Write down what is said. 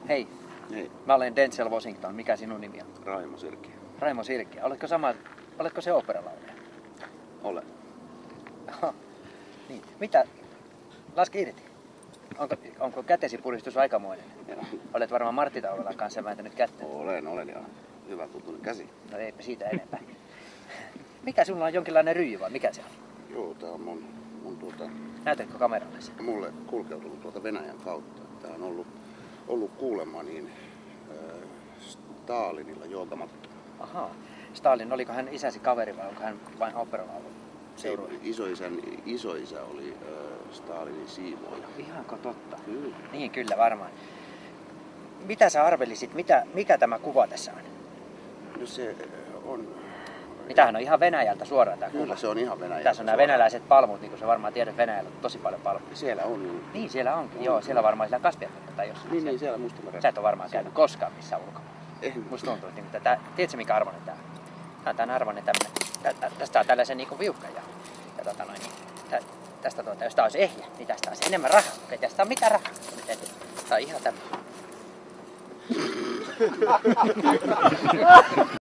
Hei, Hei, mä olen Denzel Washington. Mikä sinun nimi on? Raimo Sirkki. Raimo Sirkki. Oletko se oopperalaulaja? Olen. Oho. Niin. Mitä? Laske irti. Onko kätesi puristus aikamoinen? Ja, Olet varmaan Martti Taulolan kanssa vääntänyt kättä. olen ja hyvä tutunen käsi. No eipä siitä enempää. Mikä sulla on, jonkinlainen ryijy vai mikä se on? Joo, tää on mun Näytätkö kameralle sen? mulle kulkeutunut tuolta Venäjän kautta. Tää on ollut kuulemma Stalinilla joogamatto. Ahaa. Stalin, oliko hän isäsi kaveri vai onko hän vain oopperalaulu? Isoisän isoisä oli Stalinin siivooja. Ihanko totta? Kyllä. Niin, kyllä varmaan. Mitä sä arvelisit, mikä tämä kuva tässä on? No se on... Tämähän on ihan Venäjältä suoraan tämä Kyllä kuva. se on ihan Venäjältä. Tässä on nämä venäläiset palmut, niin kuin sä varmaan tiedät, Venäjällä on tosi paljon palmuja. Siellä on. Niin, siellä onkin. Joo, siellä varmaan siellä Kaspianmerellä tai jossain. Niin, siellä Mustamerellä. Sä et ole varmaan käynyt koskaan missään ulkomailla. Musta tuntuu, että tiedätkö mikä arvoinen tää on? Tää on tämän arvoinen tämmönen. Tästä on tällaisen niinku viukka ja tästä jos tää olisi ehjä, niin tästä olisi enemmän rahaa. Ei tästä ole mitään rahaa. Tää on ihan tämmönen.